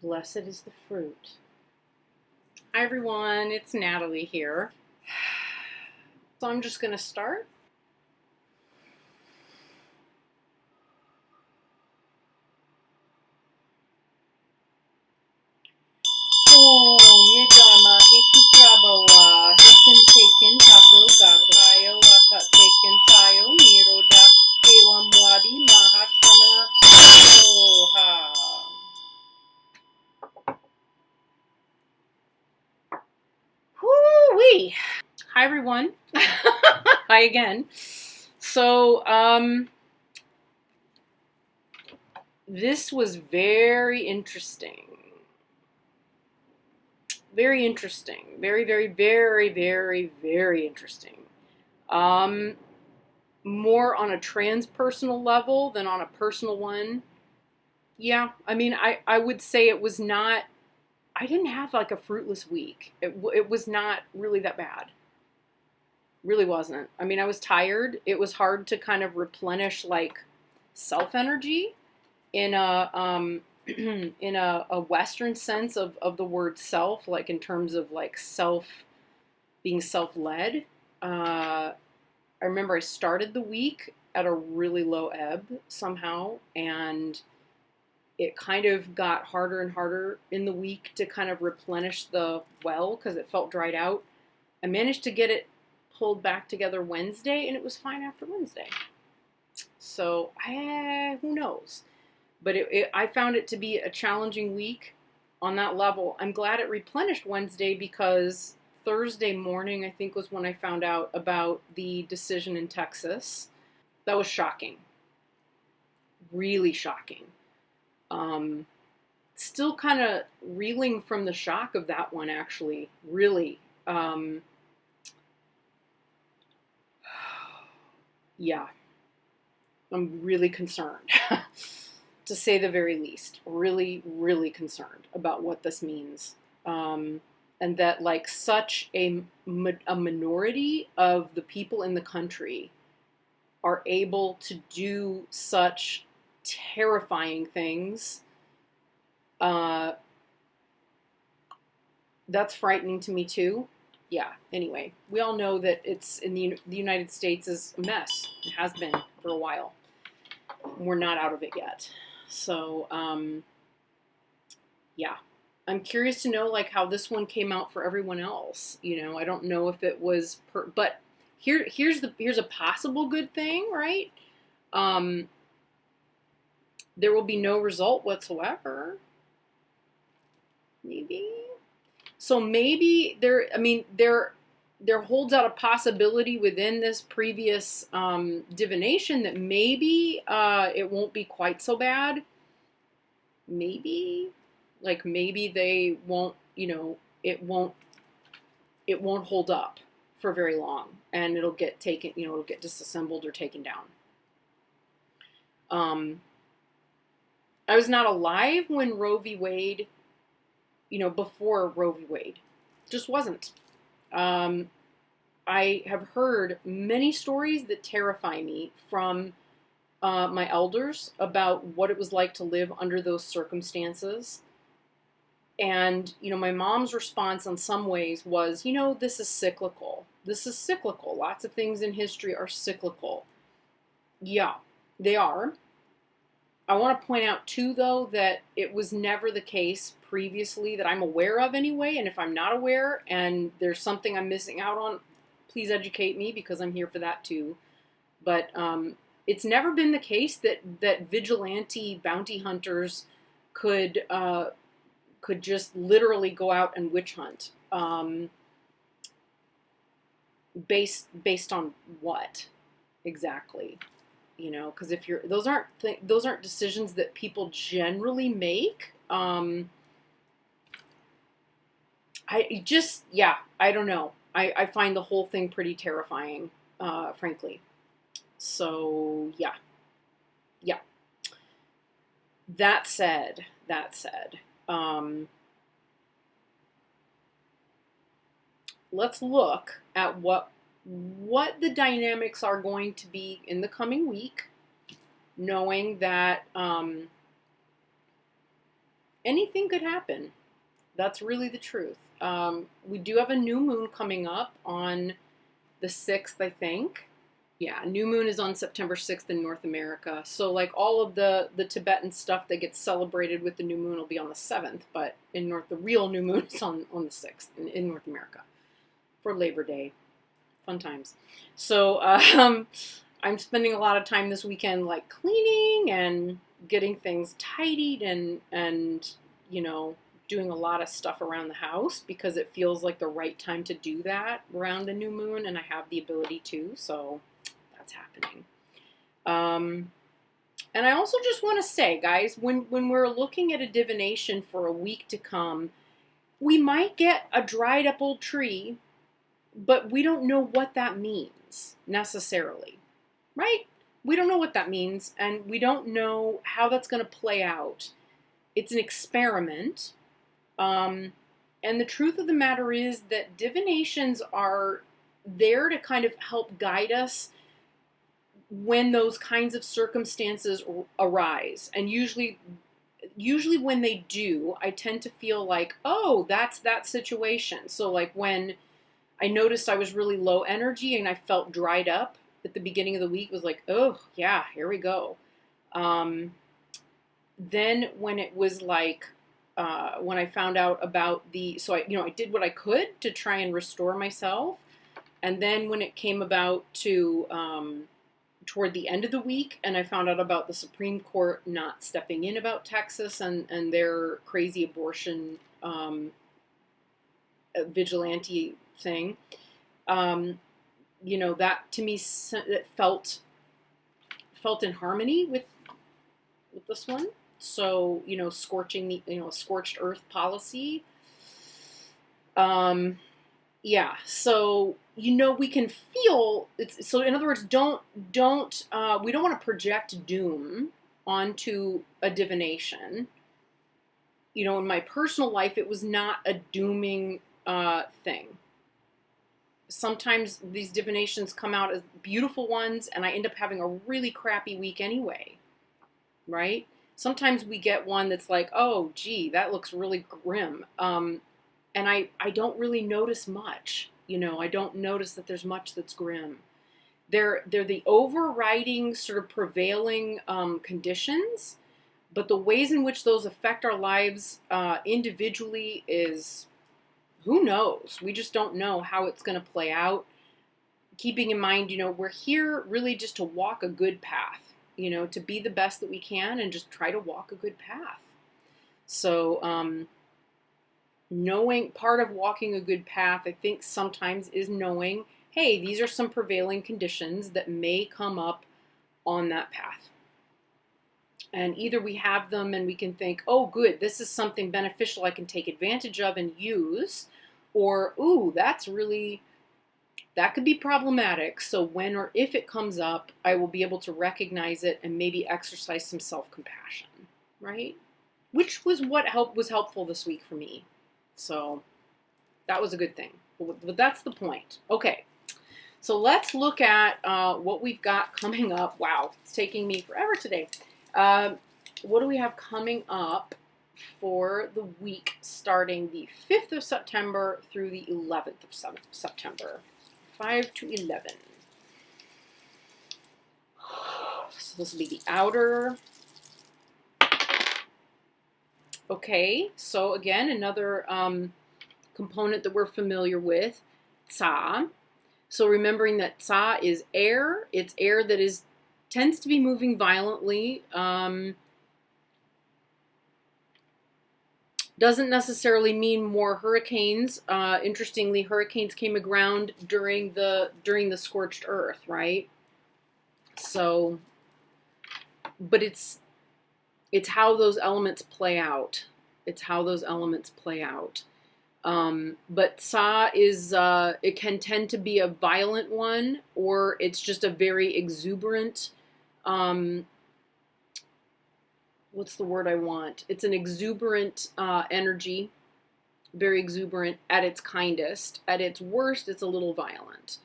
Blessed is the fruit. Hi everyone, it's Natalie here. So I'm just going to start. Om Yedama Hetu Prabawa Hetin Taken Tato Gatayo Waka Taken Tayo Niroda Elam Wadi Mahashamana Soha. Whoo-wee! Hi everyone. Hi again. So, this was very interesting. Very interesting. Very, very, very, very, very interesting. More on a transpersonal level than on a personal one. Yeah, I mean, I would say it was not, I didn't have like a fruitless week. It was not really that bad. Really wasn't. I mean, I was tired. It was hard to kind of replenish like self energy in a in a Western sense of the word self, like in terms of like being self-led. I remember I started the week at a really low ebb somehow, and it kind of got harder and harder in the week to kind of replenish the well because it felt dried out. I managed to get it pulled back together Wednesday, and it was fine after Wednesday. So, who knows? But I found it to be a challenging week on that level. I'm glad it replenished Wednesday because Thursday morning, I think, was when I found out about the decision in Texas. That was shocking. Really shocking. Still kind of reeling from the shock of that one, actually. Really. Yeah. I'm really concerned. To say the very least, really, really concerned about what this means. And that like such a minority of the people in the country are able to do such terrifying things. That's frightening to me too. Yeah, anyway, we all know that it's in the United States is a mess. It has been for a while. We're not out of it yet. So, yeah. I'm curious to know like how this one came out for everyone else. You know, I don't know if it was but here's a possible good thing, right? There will be no result whatsoever. Maybe. So maybe there holds out a possibility within this previous divination that maybe it won't be quite so bad. Maybe. Like maybe they won't, it won't hold up for very long, and it'll get taken, it'll get disassembled or taken down. I was not alive when Roe v. Wade, before Roe v. Wade, just wasn't. I have heard many stories that terrify me from my elders about what it was like to live under those circumstances. And, my mom's response in some ways was, this is cyclical. This is cyclical. Lots of things in history are cyclical. Yeah, they are. I want to point out, too, though, that it was never the case previously that I'm aware of anyway. And if I'm not aware and there's something I'm missing out on, please educate me because I'm here for that, too. But it's never been the case that vigilante bounty hunters could just literally go out and witch hunt. Based on what exactly? Because if those aren't decisions that people generally make. I don't know. I find the whole thing pretty terrifying, frankly. So yeah. That said, let's look at what the dynamics are going to be in the coming week, knowing that, and anything could happen. That's really the truth. We do have a new moon coming up on the 6th, I think. Yeah, new moon is on September 6th in North America. So like all of the Tibetan stuff that gets celebrated with the new moon will be on the 7th, but the real new moon is on the 6th in North America for Labor Day. Fun times. So I'm spending a lot of time this weekend like cleaning and getting things tidied and doing a lot of stuff around the house because it feels like the right time to do that around the new moon, and I have the ability to, so that's happening. And I also just want to say, guys, when we're looking at a divination for a week to come, we might get a dried up old tree, but we don't know what that means necessarily, right? We don't know what that means, and we don't know how that's going to play out. It's an experiment. And the truth of the matter is that divinations are there to kind of help guide us when those kinds of circumstances arise. And usually when they do, I tend to feel like, oh, that's that situation. So like when I noticed I was really low energy and I felt dried up at the beginning of the week, it was like, oh, yeah, here we go. Then when it was like, when I found out about so I did what I could to try and restore myself. And then when it came about to, toward the end of the week, and I found out about the Supreme Court not stepping in about Texas and their crazy abortion, vigilante thing, that to me, it felt in harmony with this one. So, scorching scorched earth policy. Yeah. So, we can feel it's, so in other words, we don't want to project doom onto a divination. In my personal life, it was not a dooming, thing. Sometimes these divinations come out as beautiful ones and I end up having a really crappy week anyway. Right? Sometimes we get one that's like, oh, gee, that looks really grim. And I don't really notice much. I don't notice that there's much that's grim. They're the overriding sort of prevailing conditions, but the ways in which those affect our lives individually is, who knows? We just don't know how it's going to play out. Keeping in mind, we're here really just to walk a good path. To be the best that we can and just try to walk a good path. So, knowing part of walking a good path, I think sometimes is knowing, hey, these are some prevailing conditions that may come up on that path. And either we have them and we can think, oh, good, this is something beneficial I can take advantage of and use, or, ooh, that could be problematic. So when or if it comes up, I will be able to recognize it and maybe exercise some self-compassion, right? Which was what was helpful this week for me. So that was a good thing. But that's the point. Okay, so let's look at what we've got coming up. Wow, it's taking me forever today. What do we have coming up for the week starting the 5th of September through the 11th of September? 5 to 11. So this will be the outer. Okay, so again, another component that we're familiar with, Tsa. So remembering that Tsa is air. It's air that tends to be moving violently. Doesn't necessarily mean more hurricanes. Interestingly, hurricanes came aground during the scorched earth, right? So, but it's how those elements play out. It's how those elements play out. But Sa is, it can tend to be a violent one, or it's just a very exuberant, what's the word I want? It's an exuberant energy, very exuberant at its kindest. At its worst, it's a little violent.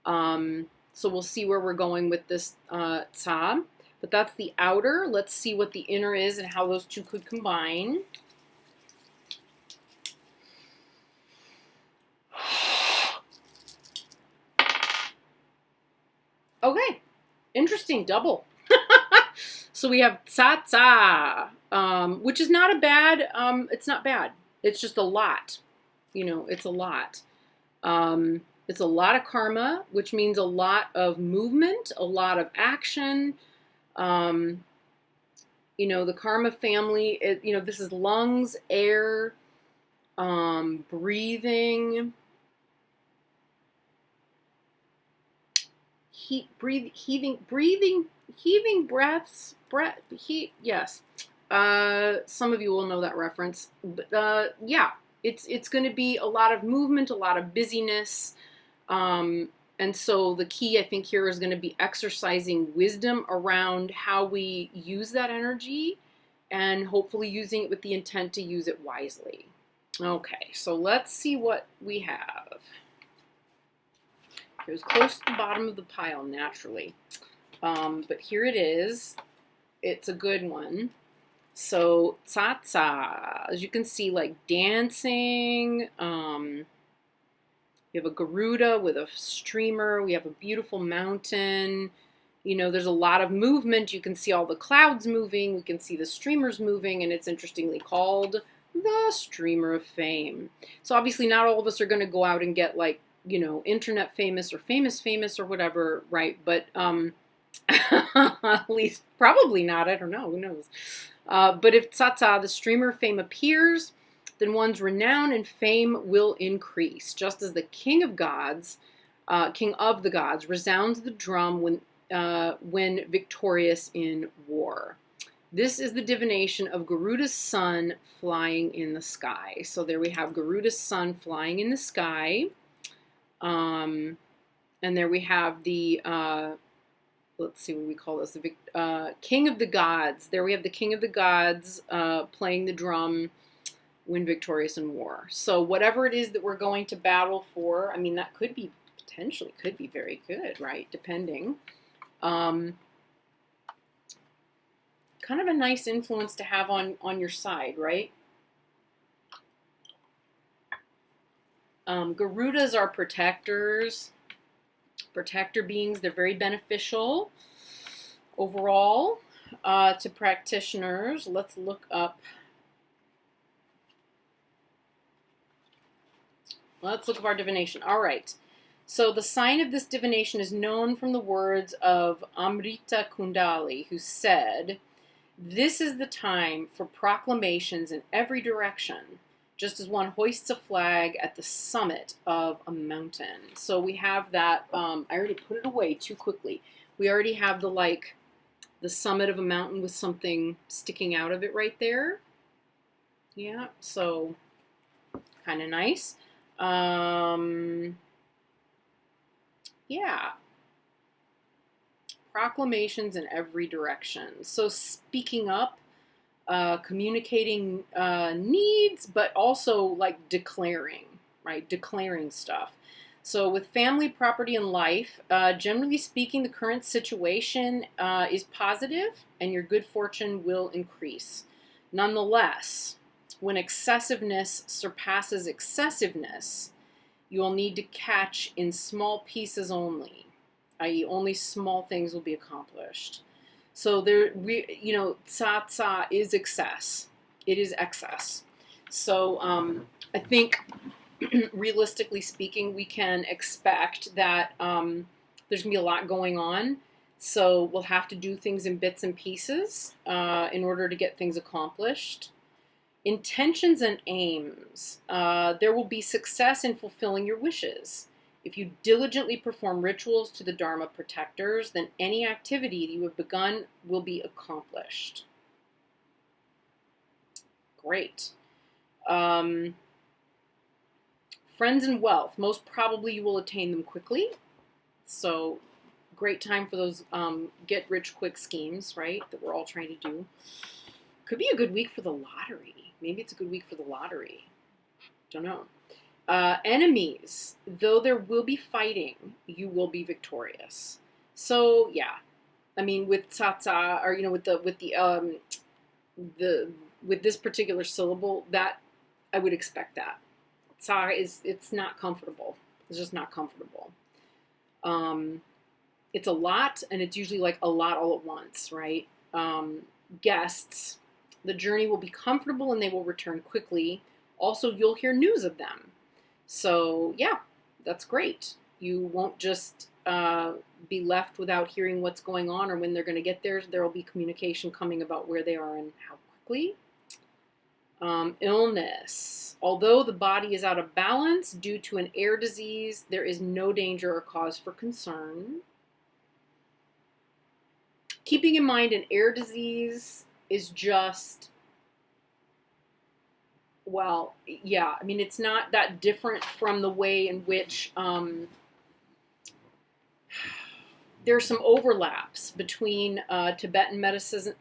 So we'll see where we're going with this Tsa. But that's the outer. Let's see what the inner is and how those two could combine. Okay. Interesting. Double. So we have tsa tsa, which is not a bad, it's not bad. It's just a lot. It's a lot. It's a lot of karma, which means a lot of movement, a lot of action. The karma family, this is lungs, air, breathing, heaving breaths, yes. Some of you will know that reference, but yeah, it's going to be a lot of movement, a lot of busyness, and so the key, I think, here is going to be exercising wisdom around how we use that energy, and hopefully using it with the intent to use it wisely. Okay, so let's see what we have. It was close to the bottom of the pile, naturally. But here it is. It's a good one. So, tsa tsa. As you can see, like dancing. We have a Garuda with a streamer. We have a beautiful mountain. There's a lot of movement. You can see all the clouds moving. We can see the streamers moving. And it's interestingly called the Streamer of Fame. So, obviously, not all of us are going to go out and get, like, internet famous or famous or whatever, right? But at least probably not. I don't know. Who knows? But if tsa tsa, the streamer of fame, appears, then one's renown and fame will increase, just as the king of the gods, resounds the drum when victorious in war. This is the divination of Garuda's son flying in the sky. So there we have Garuda's son flying in the sky. And there we have the, let's see what we call this, the king of the gods. There we have the king of the gods playing the drum when victorious in war. So whatever it is that we're going to battle for, I mean, that potentially could be very good, right? Depending. Kind of a nice influence to have on your side, right? Garudas are protectors, protector beings. They're very beneficial overall to practitioners. Let's look up. Let's look up our divination. All right. So the sign of this divination is known from the words of Amrita Kundali, who said, "This is the time for proclamations in every direction, just as one hoists a flag at the summit of a mountain." So we have that. I already put it away too quickly. We already have the summit of a mountain with something sticking out of it right there. Yeah, so kind of nice. Yeah. Proclamations in every direction. So speaking up, communicating needs, but also like declaring, right? Declaring stuff. So with family, property, and life, generally speaking, the current situation is positive and your good fortune will increase. Nonetheless, when excessiveness surpasses excessiveness, you will need to catch in small pieces only, i.e. only small things will be accomplished. So tsa tsa is excess. It is excess. So I think, realistically speaking, we can expect that there's going to be a lot going on. So we'll have to do things in bits and pieces in order to get things accomplished. Intentions and aims. There will be success in fulfilling your wishes. If you diligently perform rituals to the Dharma protectors, then any activity that you have begun will be accomplished. Great. Friends and wealth. Most probably you will attain them quickly. So great time for those get-rich-quick schemes, right, that we're all trying to do. Could be a good week for the lottery. Maybe it's a good week for the lottery. Don't know. Enemies. Though there will be fighting, you will be victorious. So yeah, I mean, with tsa tsa, or with this particular syllable, that I would expect that. Tsa it's not comfortable. It's just not comfortable. it's a lot, and it's usually like a lot all at once, right? Guests, the journey will be comfortable and they will return quickly. Also, you'll hear news of them. So, yeah, that's great. You won't just be left without hearing what's going on or when they're going to get there. There will be communication coming about where they are and how quickly. Illness. Although the body is out of balance due to an air disease, there is no danger or cause for concern. Keeping in mind an air disease is just, well, yeah, I mean, it's not that different from the way in which there's some overlaps between Tibetan medicine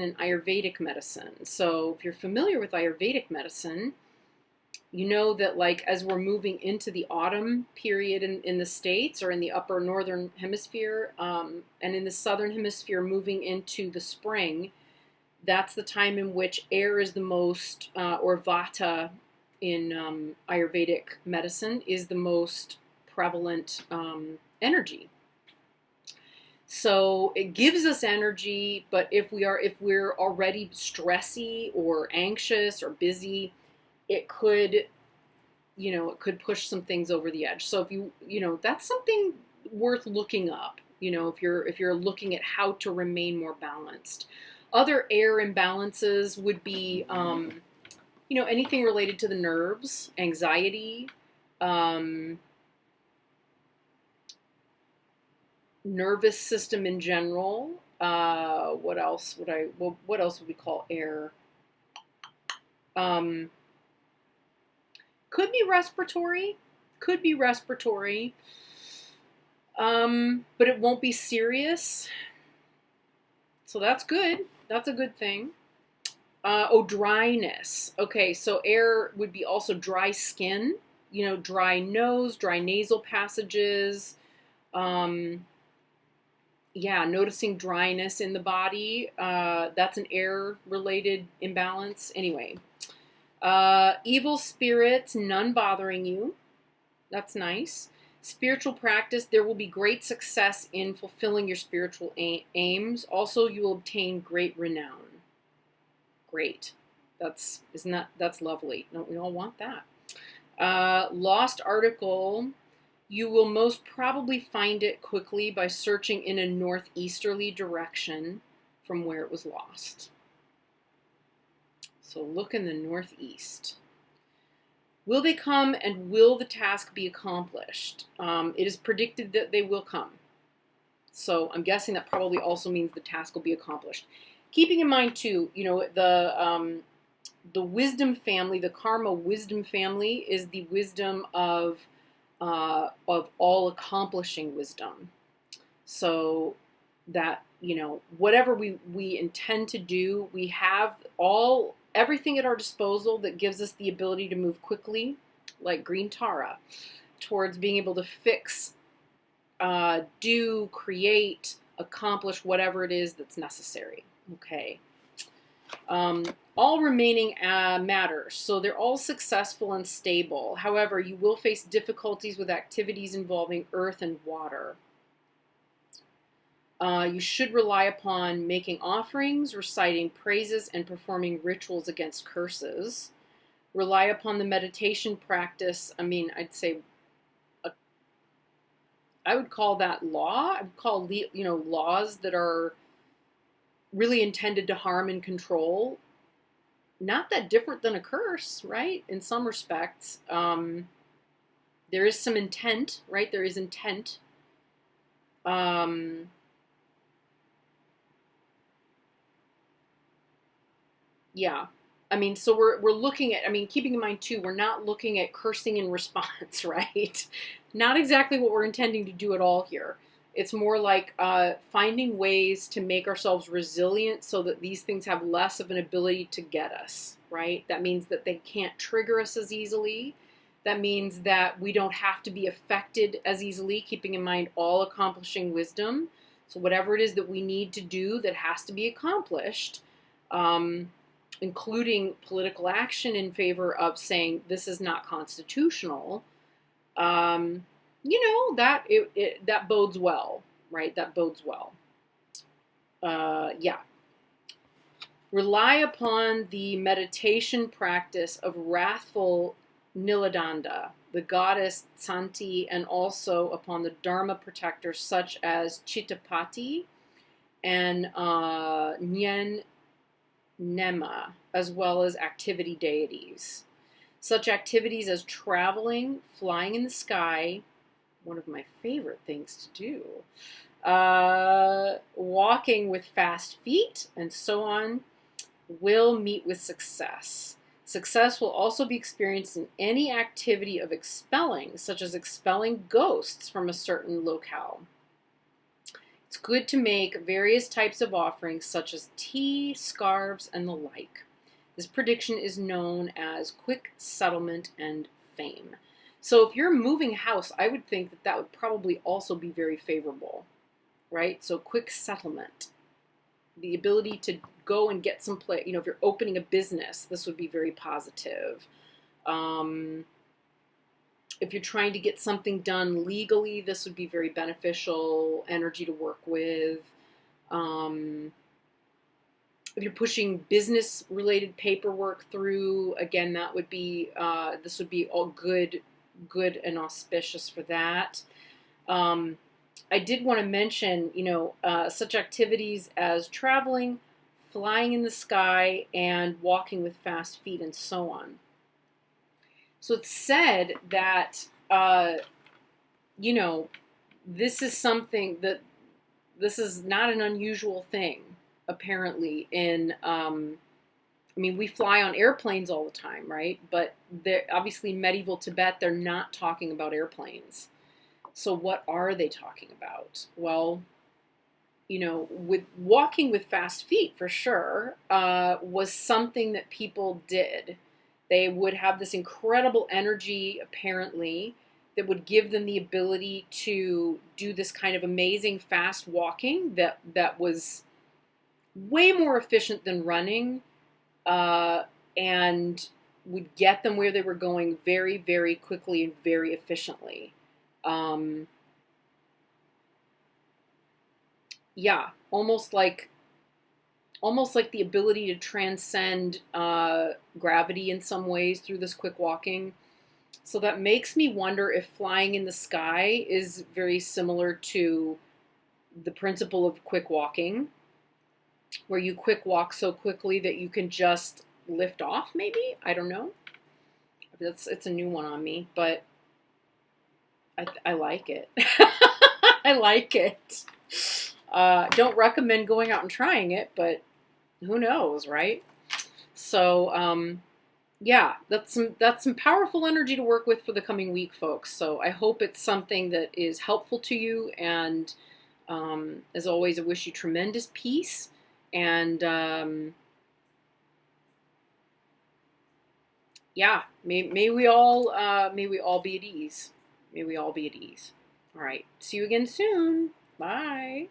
and Ayurvedic medicine. So if you're familiar with Ayurvedic medicine, you know that like as we're moving into the autumn period in the States or in the upper northern hemisphere, and in the southern hemisphere moving into the spring, that's the time in which air is the most, or vata in Ayurvedic medicine is the most prevalent energy. So it gives us energy, but if we're already stressy or anxious or busy, it could push some things over the edge. So if that's something worth looking up, if you're looking at how to remain more balanced. Other air imbalances would be, anything related to the nerves, anxiety, nervous system in general. What else would we call air? Could be respiratory, but it won't be serious. So that's good. That's a good thing. Dryness. Okay, so air would be also dry skin, dry nose, dry nasal passages. Noticing dryness in the body. That's an air-related imbalance. Anyway. Evil spirits, none bothering you. That's nice. Spiritual practice, there will be great success in fulfilling your spiritual aims. Also, you will obtain great renown. Great. That's lovely. Don't we all want that? Lost article. You will most probably find it quickly by searching in a northeasterly direction from where it was lost. So look in the northeast. Will they come, and will the task be accomplished? It is predicted that they will come. So I'm guessing that probably also means the task will be accomplished. Keeping in mind too, the wisdom family, the karma wisdom family, is the wisdom of all accomplishing wisdom. So that whatever we intend to do, we have everything at our disposal that gives us the ability to move quickly, like green Tara, towards being able to fix, do, create, accomplish whatever it is that's necessary. Okay. All remaining matters. So they're all successful and stable. However, you will face difficulties with activities involving earth and water. You should rely upon making offerings, reciting praises, and performing rituals against curses. Rely upon the meditation practice. I mean, I would call that law. I would call, laws that are really intended to harm and control. Not that different than a curse, right? In some respects. There is some intent, right? There is intent. Yeah. I mean, so we're looking at, keeping in mind too, we're not looking at cursing in response, right? Not exactly what we're intending to do at all here. It's more like finding ways to make ourselves resilient so that these things have less of an ability to get us, right? That means that they can't trigger us as easily. That means that we don't have to be affected as easily, keeping in mind all accomplishing wisdom. So whatever it is that we need to do that has to be accomplished, including political action in favor of saying this is not constitutional, that bodes well. right? That bodes well. Yeah. Rely upon the meditation practice of wrathful Niladanda, the goddess Santi, and also upon the Dharma protectors such as Chittapati and Nyen Nema, as well as activity deities. Such activities as traveling, flying in the sky, one of my favorite things to do, walking with fast feet, and so on, will meet with success. Success will also be experienced in any activity of expelling, such as expelling ghosts from a certain locale. It's good to make various types of offerings, such as tea, scarves, and the like. This prediction is known as quick settlement and fame. So if you're moving house, I would think that that would probably also be very favorable, right? So quick settlement. The ability to go and get some play, if you're opening a business, this would be very positive. If you're trying to get something done legally, this would be very beneficial energy to work with. If you're pushing business-related paperwork through, again, that would be this would be all good and auspicious for that. I did want to mention, such activities as traveling, flying in the sky, and walking with fast feet, and so on. So it's said that, this is something that, this is not an unusual thing, apparently, we fly on airplanes all the time, right? But obviously medieval Tibet, they're not talking about airplanes. So what are they talking about? Well, with walking with fast feet, for sure, was something that people did. They would have this incredible energy, apparently, that would give them the ability to do this kind of amazing fast walking that was way more efficient than running, and would get them where they were going very, very quickly and very efficiently. Yeah, almost like the ability to transcend gravity in some ways through this quick walking. So that makes me wonder if flying in the sky is very similar to the principle of quick walking, where you quick walk so quickly that you can just lift off, maybe? I don't know. It's a new one on me, but I like it. I like it. Don't recommend going out and trying it, but who knows, right? So, yeah, that's some powerful energy to work with for the coming week, folks. So I hope it's something that is helpful to you. And as always, I wish you tremendous peace. And yeah, may we all be at ease. May we all be at ease. All right. See you again soon. Bye.